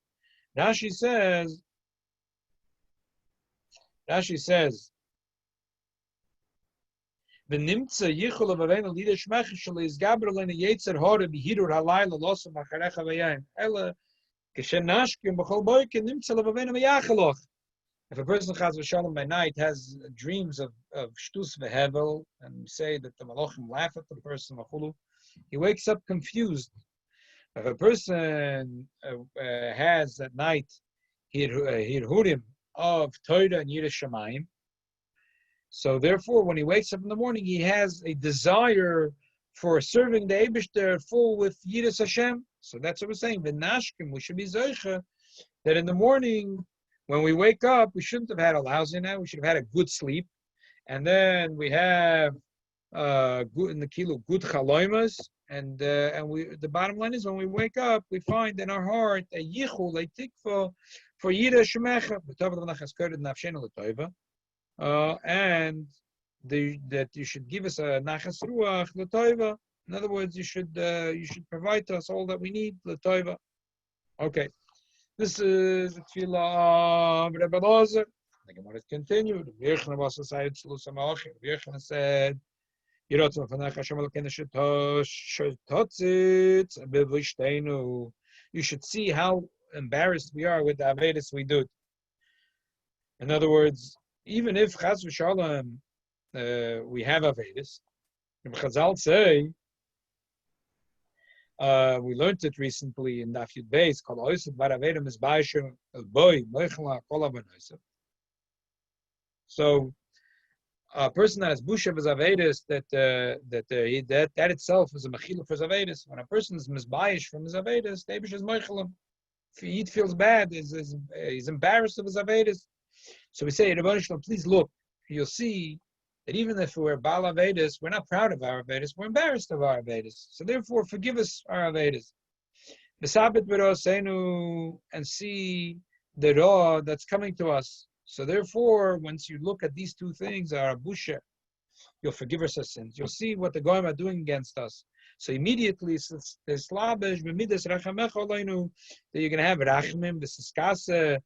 Rashi says, "V'nimtza yichul avavenu lidash mechishal is gabrelena yetzer hora b'hirur halayla losam acharecha v'yayim ela kishenashkim b'chol boyke nimtza lavavenu v'yachaloch." If a person chaz v'shalom by night has dreams of shtus v'hevel, and we say that the malachim laugh at the person, he wakes up confused. If a person has at night hirhurim of Torah and Yiras Shamayim, so therefore when he wakes up in the morning, he has a desire for serving the Eibishter full with Yiras Hashem. So that's what we're saying. V'nashkim, we should be zoicha that in the morning, when we wake up, we shouldn't have had a lousy night. We should have had a good sleep, and then we have good in the kilo good chaloimas, and the bottom line is when we wake up, we find in our heart a yichul, a tikva for Yiras Shemecha, and that you should give us a nachas ruach l'toiva. In other words, you should provide to us all that we need l'toiva. Okay. This is the tefillah of Rebbe Lezer. The Gemara continued. Virchna said, you should see how embarrassed we are with the Avedis we do. In other words, even if Chas v'Shalom we have Avedis, Chazal say, we learned it recently in Daf Yud Beis called Oisad Bar Avedim is Baisha Boy Moichla Kol Avan Oisad. So a person that has busha of his Avedis, that itself is a mechila for his Avedis. When a person is misbayish from his Avedis, the Eibush is moichelim he feels bad, he's embarrassed of his Avedis. So we say, Rebbeinu Shalom, please look. You'll see that even if we're Baal Avedis, we're not proud of our Avedis, we're embarrassed of our Avedis. So therefore, forgive us our Avedis. V'sabit b'roseinu, and see the Ra that's coming to us. So therefore, once you look at these two things, our Abusha, you'll forgive us our sins. You'll see what the Goyim are doing against us. So immediately, the slabish, b'midas rachamecha aleinu, that you're going to have rachmim, b'siskasa,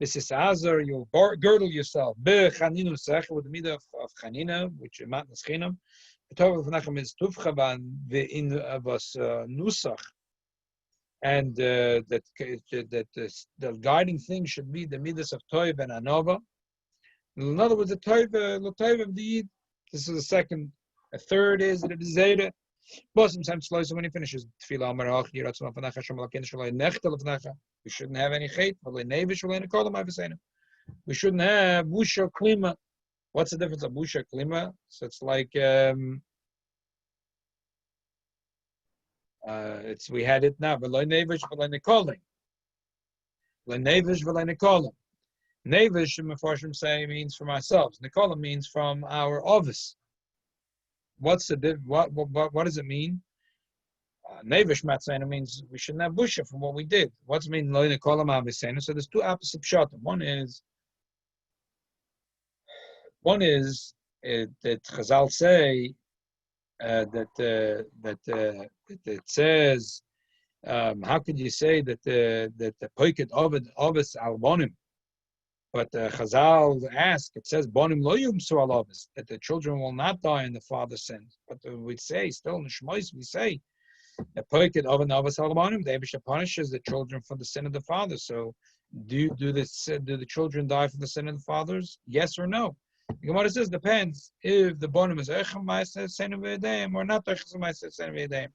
b'sisazar, you'll girdle yourself. B'chaninu sech, with the midah of chanina, which is matnas chinam. B'tov v'nachem is tuvchavan, v'in avas nusach. And that the guiding thing should be the midas of toiv and anova. In other words, the toiv of the yid. This is the second. A third is the zayda. When he finishes tefillah, we shouldn't have any chait. We shouldn't have busha klima. What's the difference of busha klima? So it's like we had it now. Nevish, Mefarshim say, means from ourselves. Nikola means from our office. What does it mean? Nevish Matzena means we shouldn't have busha from what we did. What's it mean? So there's two opposite pshat. One is that Chazal say that it says, how could you say that the poiket ovis albonim? But Chazal ask, it says bonim lo yumsu al ovis, that the children will not die in the father's sins. But we say still in the Shmois we say the poiket oven ovis albonim, the Eibusha punishes the children for the sin of the father. So do the children die for the sin of the fathers? Yes or no? The Gemara says depends if the bonim is echem ma'aseh seinu v'yedayim or not echem ma'aseh seinu v'yedayim.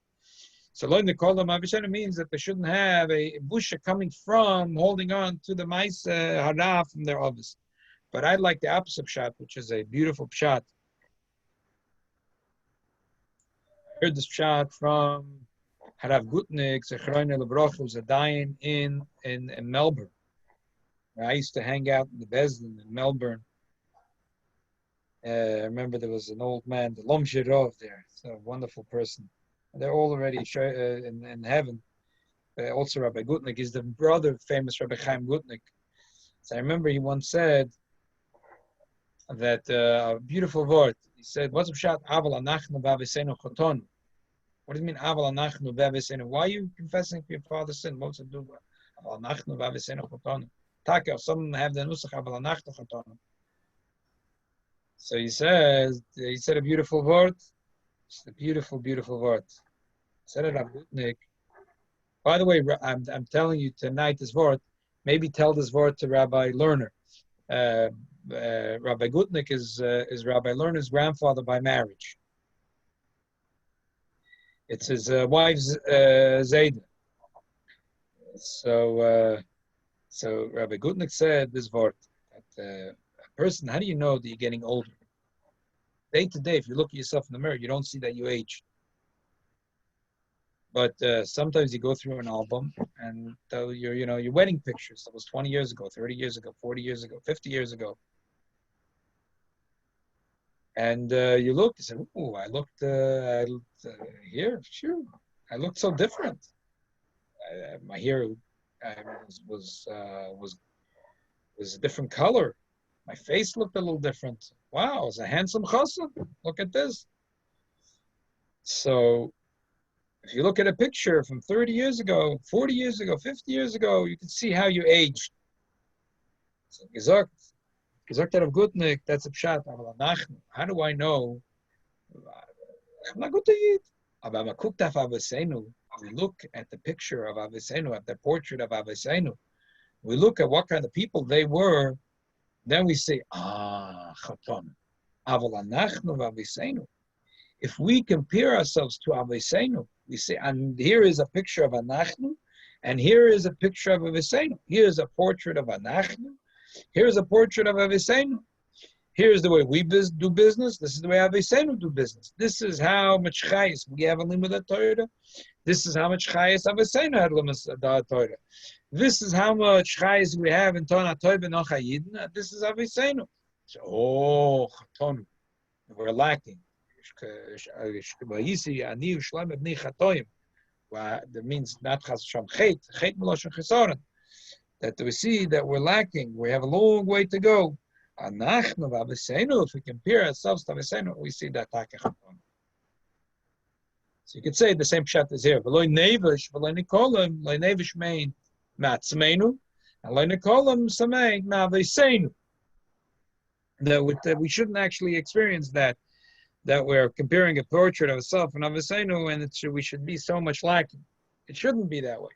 So lo nikola ma'avishana means that they shouldn't have a busha coming from holding on to the ma'aseh hara from their office. But I like the opposite pshat, which is a beautiful pshat. I heard this pshat from Harav Gutnik, Gmara Brachos, a dayan in Melbourne. I used to hang out in the Bezdin in Melbourne. I remember there was an old man, the Lom Shirov there. It's a wonderful person. They're all already in heaven. Also, Rabbi Gutnik is the brother of famous Rabbi Chaim Gutnik. So I remember he once said that a beautiful word. He said, "What's up, Shat? Aval anachnu v'avisenu choton." What do you mean, Aval anachnu v'avisenu? Why are you confessing for your father's sin? What's it do? Aval anachnu v'avisenu choton. Taka, some have the nusach Aval anachnu choton. So he said a beautiful word. It's a beautiful, beautiful word. Said it, Rabbi Gutnik. By the way, I'm telling you tonight this word. Maybe tell this word to Rabbi Lerner. Rabbi Gutnik is Rabbi Lerner's grandfather by marriage. It's his wife's Zayda. So Rabbi Gutnik said this word that a person. How do you know that you're getting older? Day to day, if you look at yourself in the mirror, you don't see that you age. But sometimes you go through an album and your wedding pictures. That was 20 years ago, 30 years ago, 40 years ago, 50 years ago. And you look, you say, "Oh, I looked here. Sure, I looked so different. My hair was a different color. My face looked a little different. Wow, I was a handsome chassan. Look at this." So if you look at a picture from 30 years ago, 40 years ago, 50 years ago, you can see how you aged. So gesagt of Gutnik, that's a pshat. How do I know? I'm not good to eat. We look at the picture of Avesenu, at the portrait of Avesenu. We look at what kind of people they were. Then we say, Chatan. If we compare ourselves to Avesenu, we say, and here is a picture of Anachnu, and here is a picture of Avesenu. Here is a portrait of Anachnu. Here is a portrait of Avesenu. Here's the way we do business. This is the way Avesenu do business. This is how much chayis we have a limud Torah. This is how much chayis Avesenu had limud Torah. This is how much chayes we have in Tona Toiva Nocha Yidin. This is Aviseinu. So, Chatonu, we're lacking. That means not chas sham chet meloshen chesaron. That we see that we're lacking. We have a long way to go. Anachnu v'Aviseinu. If we compare ourselves to Aviseinu, we see that takech. So you could say the same pshat is here. V'loy nevish, v'loy nikolim. Loy nevish mean matzmeinu, and loy nikolim samein ma'aviseinu. That we shouldn't actually experience that we're comparing a portrait of a self and Aviseinu, and we should be so much lacking. It shouldn't be that way.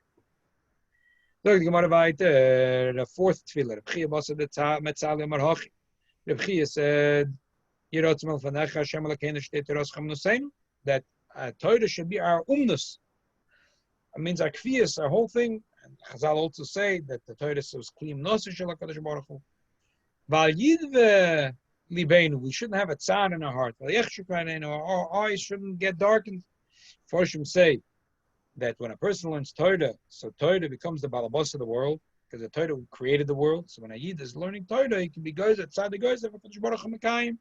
Look, the Gmara weiter, the fourth tefillah. Reb Chia basa de metzali amar hachi. Reb Chia said, "Yirot zmal fanecha Hashem Elokeinu shtei teros chamnuseinu." That Torah should be our umnus. It means our kfiyas, our whole thing. And Chazal also say that the Torah is kliyim nosir shel HaKadosh Baruch Hu. Val yidve libeinu, we shouldn't have a tzad in our heart. Our eyes shouldn't get darkened. Forshim say that when a person learns Torah, so Torah becomes the balabas of the world, because the Torah created the world. So when a yid is learning Torah, he can be goes outside the goes of HaKadosh Baruch Hu Mekayim.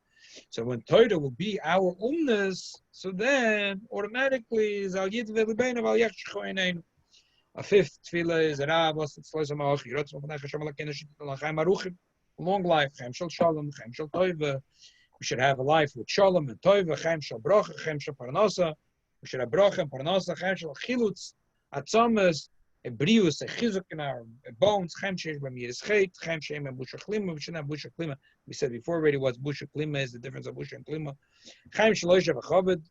So when Torah will be our umnus, so then automatically is al yid v'libeinu val yachshichu eineinu. A fifth tefillah is long life, chaim shel shalom, chaim shel toiva. We should have a life with shalom and toiva, chaim shel bracha, chaim shel parnasa. We should have bracha and parnasa, chaim shel chilutz, atzamas, a brius, a chizuk in our bones, chaim shel b'miris chet, chaim shel busha klima. We shouldn't have busha klima. We said before already what busha klima is, the difference of busha and klima. Chaim shel oishav achaved,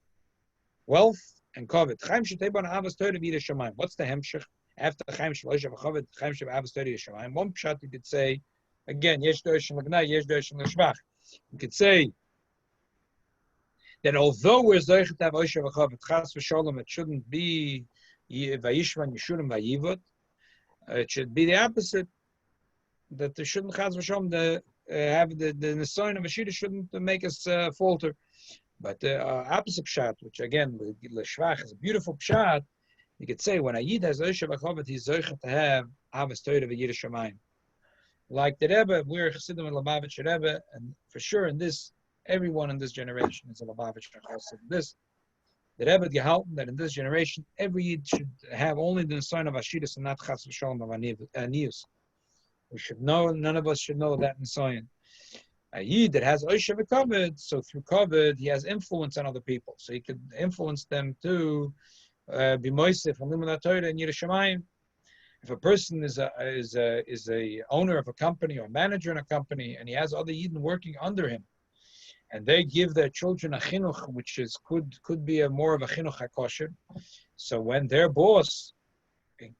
wealth and kavod. Chaim shel teiban avas Torah v'yirei shamayim. What's the hemshech after chaim shel oishav achaved? Chaim shel avas Torah v'yirei shamayim. One pshat you could say. Again, yesh doshim l'gnai, yesh doshim l'shvach. You could say that although we're zoichet to have oishav achaved, chas v'sholem, it shouldn't be vayishvan yishurim vayivot. It should be the opposite. That there shouldn't chas v'sholem have the nisayon of Ashida shouldn't make us falter. But the opposite pshat, which again l'shvach is a beautiful pshat, you could say when a yid has oishav achaved, he's zoichet to have avas Torah v'yirei shamayim. Like the Rebbe, we're Chassidim and Lubavitch Rebbe, and for sure in this, everyone in this generation is a Lubavitch Chassid. This, the Rebbe gehalten that in this generation, every Yid should have only the sign of Ashidus and not Chas v'Shalom of Aniyus. We should know, none of us should know that in sign. A Yid that has Oishav Kavod, so through Kavod, he has influence on other people. So he could influence them to be Moisef and Limud HaTorah and Yirei Shamayim. If a person is a owner of a company or manager in a company, and he has other Yidden working under him, and they give their children a chinuch, which is could be more of a chinuch hakosher. So when their boss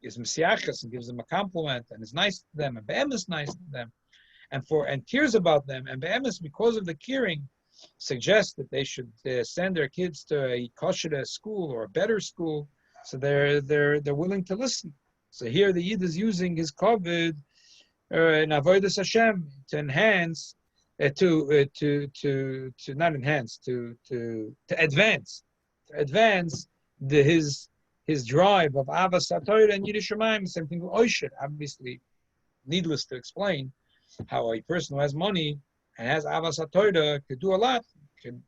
is mesiachas and gives them a compliment and is nice to them, and BMM is nice to them, and cares about them, and BMM because of the caring suggests that they should send their kids to a kosher school or a better school, so they're willing to listen. So here the Yid is using his kavod in avodas Hashem to enhance, to advance his drive of avas Torah and Yirei Shamayim. Same thing with Oisher. Obviously, needless to explain how a person who has money and has avas Torah could do a lot.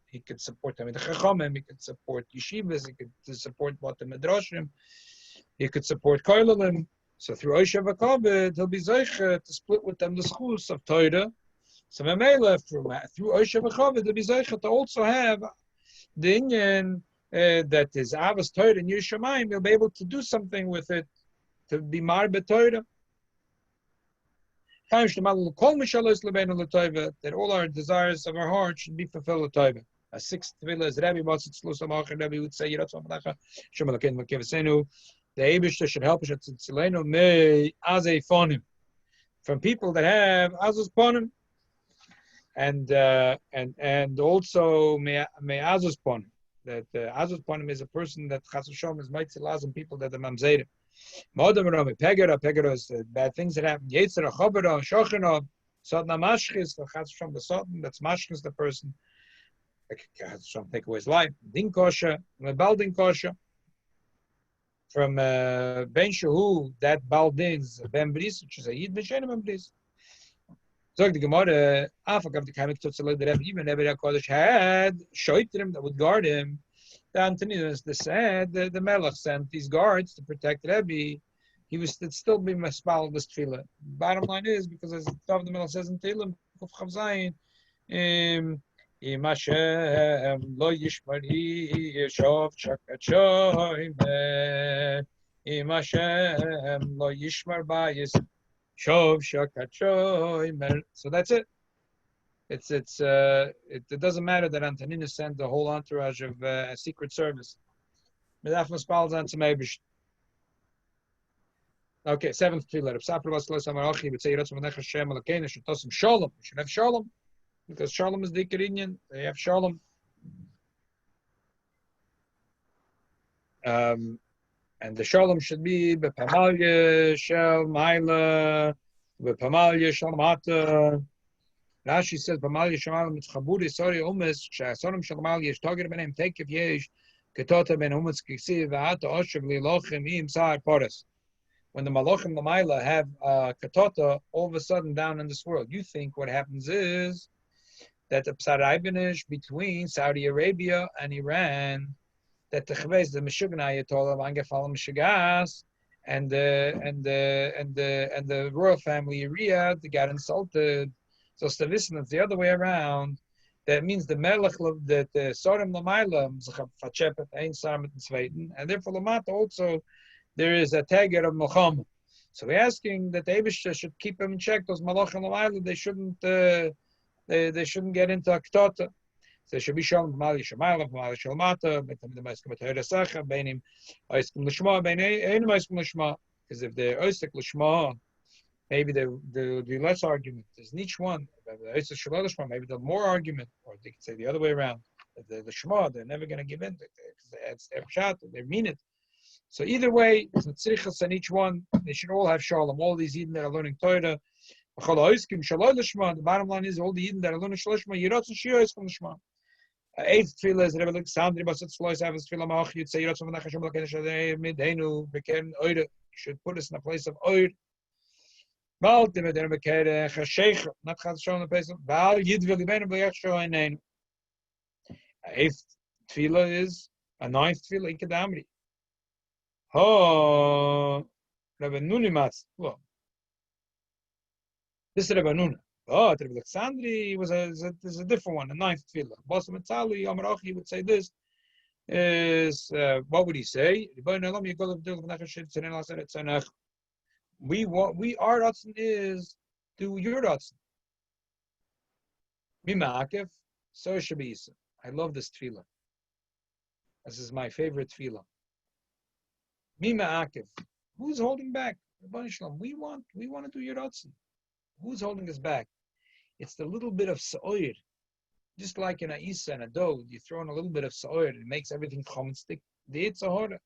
He could support them in the Chachamim, he could support yeshivas, he could support what the Midrashim. He could support Koilalim. So through Oishav HaKavod, he'll be Zeicha to split with them the schools of Torah. So Memela, through Oishav HaKavod, he'll be Zeicha to also have the Inyan that is Avas Torah and Yirei Shamayim. He'll be able to do something with it, to be Marbe Torah. That all our desires of our heart should be fulfilled with Torah. A sixth tefillah is Rabbi Basit Slusamach, and Rabbi would say, the Eibishter should help us from people that have Azus Ponim, and also may Azus Ponim. That Azus Ponim is a person that Chas v'Shalom is mighty lazim people that are mamzeirim. Ma'odam Pegara is bad things that happen. Yetzirah Chabara Shochina Sodna Mashchis the Chas v'Shalom the Sodna that's Mashchis the person. Chas v'Shalom take away his life. Din Kosha, Mebal Din Kosha. from Ben Shahu, that Baldin's Ben Bris, which is a Yid Meshenim Ben Bris. So the Gemara, Afak of the Kamik Tutzalid, that even Rebbe Kodesh had Shoitrim that would guard him. The Antoninus, the Melech sent these guards to protect Rebbe. He was still being Maspal this tefillah. Bottom line is, because as the Melech says in Tehillim, Kuf Chav Zayin, Im Hashem lo yishmari yeshov shakachoyme. Im Hashem lo yishmar bayis shov shakachoyme. So that's it. It doesn't matter that Antoninus sent the whole entourage of Secret Service. Medaf Maspal Zan Tzmeibish. Okay, seventh tefillah. If Sapra Vaslas Amarachi would say Yiratz V'nech Hashem Alakeinu should toss him Shalom. You should have Shalom. Because Shalom is the Ikerinyan. They have Shalom. And the Shalom should be Bepamalya Shel Maila, Bepamalya Shel Mata. Rashi says Bepamalya Shel Maila Mitzchaburi Sori Umes Shasonim Shel Maila Yesh Togir Benem Take if Yesh Ketota Ben Umes Kiksi V'Ata Oshev Lilochim Im Sa'ar Poras. When the Malachim Lamaila have Katota all of a sudden down in this world, you think what happens is that the Psaraibanish between Saudi Arabia and Iran, that the Chavez, the Meshuggah Ayatollah, Angefal Meshugas, and the royal family Riyadh, they got insulted. So Stavisman, it's the other way around. That means the Melech, that the Sorim Lamaila, Fachepet, Ein Sarmet and Sveiten, and therefore Lamata also. There is a tagger of Muhammad. So we're asking that the Eibishter should keep them in check. Those Malachim L'mayla, they shouldn't get into Aktota. So there should be Shalom B'mali Shemayla, B'mali Shalmata, B'etam the Maiskim B'tayra Sacha, B'einim Oiskim L'shma, B'einim Oiskim L'shma. Because if they're Oiskim L'shma, maybe there will be less argument. There's each one. If they're Oiskim L'shma, maybe there's more argument. Or they could say the other way around. If they're L'shma, they're never going to give in. It's their shot, they mean it. So either way, it's tzrichas on each one. They should all have shalom. All these Yidden that are learning Torah. The bottom line is all the Yidden that are learning Shalishma, Yiratz and Shiyos from Lishma. Eighth tefillah is Rebbe Alexander Basat Slois Avos Tefillah Mach. You'd say Yiratz V'nech Hashem Lakein Shadei Midenu Beken Oire. You should put us in a place of Oire. Val Timeden Bekere Chasheich. Not Chas Shalom the place of Val Yid V'Libenu B'Yach Shoenein. Eighth tefillah is a ninth tefillah Ikadamri. Oh, Rabbi Nuni Mas. Well, this is Rabbi Nuna. Oh, Rabbi Alexandri is a different one, a ninth tefillah. Basa Metzali, Amarachi would say this is, what would he say? Our Ratzon is do your Ratzon. Mima'akev, so it should be Isa. I love this tefillah. This is my favorite tefillah. Mima Akiv. Who's holding back? We want to do your Ratzon. Who's holding us back? It's the little bit of Sa'oir. Just like in a Isa and a dough, you throw in a little bit of Sa'oir, it makes everything chum stick. The Itzahora.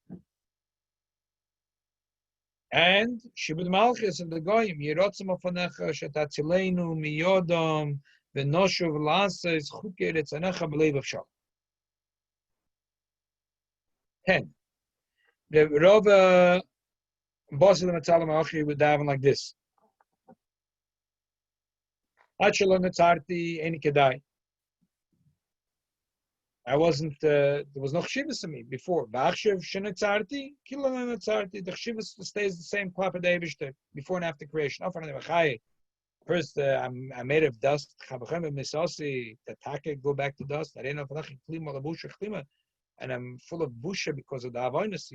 And Shibud Malchus of the Goyim, Yerotzim Ofanecha, Shetatzilenu, Miyodom, Venoshuv Lasa, is Chuker, Etzanecha, Belev of Shalom. 10. The Rav Boss of the Metzalim Achi would daven like this. Achalon Netzarti Eni Kedai. I wasn't, there was no chshivas in me before. Ba'achshav shenetzarti, kilon netzarti. The chshivas stays the same klapa deivishter before and after creation. First, I'm made of dust. The take go back to dust. I didn't know if klima la busha klima. And I'm full of busha because of the avoinus.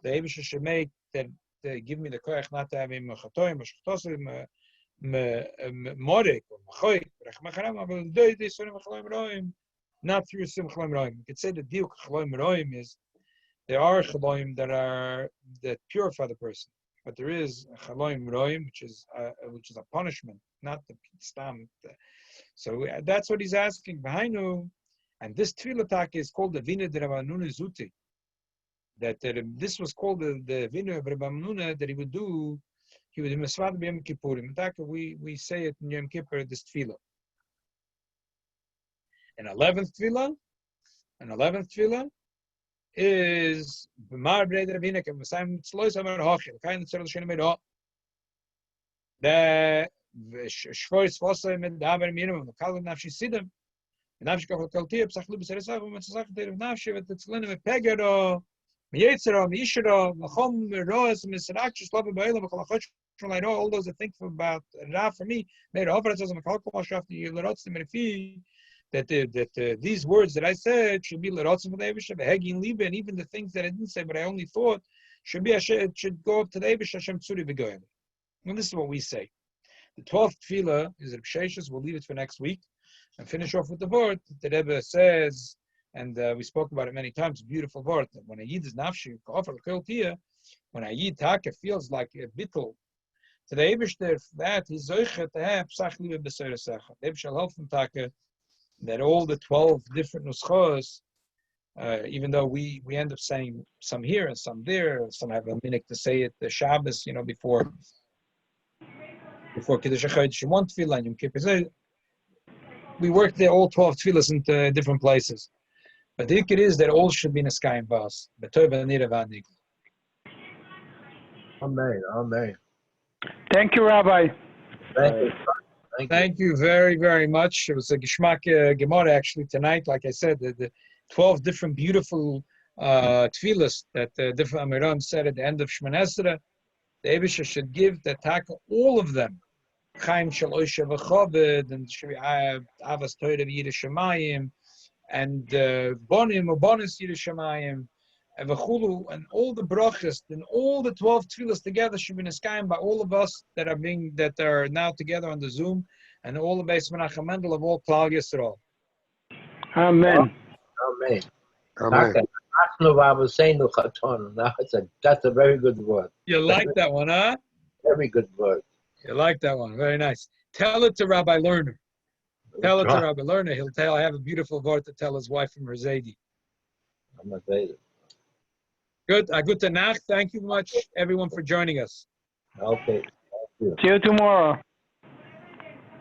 The Eibusha should make that give me the koyach not to have him chatoim, mashchatosim, morek or machoik, not through sim chaloim roim. You could say the deal chaloim roim is there are chaloim that purify the person, but there is chaloim roim which is a punishment, not the stam. So that's what he's asking. And this tefillah is called the Vina de Rabbanuna Zuti. That this was called the Vina of Rabbanuna that he would do Mesvad B'Yom Kippurim. We say it in Yom Kippur, this tefillah. An 11th tefillah, is Gmara Brachos and Simon Slois Amar Hochel. Kind of solution made up. The Shvois Fossa mit Daber Minimum. The Kalin Nafshi Sidem. Nafshi Kaltia Psachlu Beseresach und Sach der Nafshi with the Tzlin mit Pegero. Yetzera, Mishra, Machom, Roas, Misrak, Slav Baila, Makalach. I know all those that think about Ra for me made offers that these words that I said should be Lerotzim with Eivish, Hegin Liba, and even the things that I didn't say but I only thought should go up to the Eivish Hashem Tzuri Begoyim. And this is what we say. The 12th tefillah is Reb Sheshes. We'll leave it for next week and finish off with the word that Rebbe says, and we spoke about it many times. Beautiful word. When a Yid is nafshi, offer kol tia, when a Yid taka feels like a bittul. To the Eibishter, that he's zoiche to have psach libe b'seresecha. The Eibishter help him taka that all the 12 different nuschos, even though we end up saying some here and some there, some have a minute to say it the Shabbos, before Kiddush HaChodesh, one tefillah and Yom Kippur. We work there all 12 tefillahs into different places. But the ikir is that all should be in a sky and bas. Amen. Amen. Thank you, Rabbi. Thank you. Thank you very, very much. It was a Geshmak Gemara actually tonight. Like I said, the 12 different beautiful tefillahs that different Amiram said at the end of Shemon Esrei, the Eibusha should give the taka all of them. Chaim shel Osha v'chaved, and Avas Torah v'Yirushalayim, and Bonim or Bonus Yirushalayim, and V'chulu, and all the brachos, and all the 12 tefillahs together should be neskayim by all of us that are now together on the Zoom, and all the Beis Menachem Mendel of all Klal Yisrael. Amen. Amen. Amen. That's a very good word. You like that one, huh? Very good word. You like that one. Very nice. Tell it to Rabbi Lerner. Tell it to Rabbi Lerner. He'll tell. I have a beautiful word to tell his wife from Mercedes. I'm afraid. Good. Good Tanakh. Thank you much, everyone, for joining us. Okay. Thank you. See you tomorrow.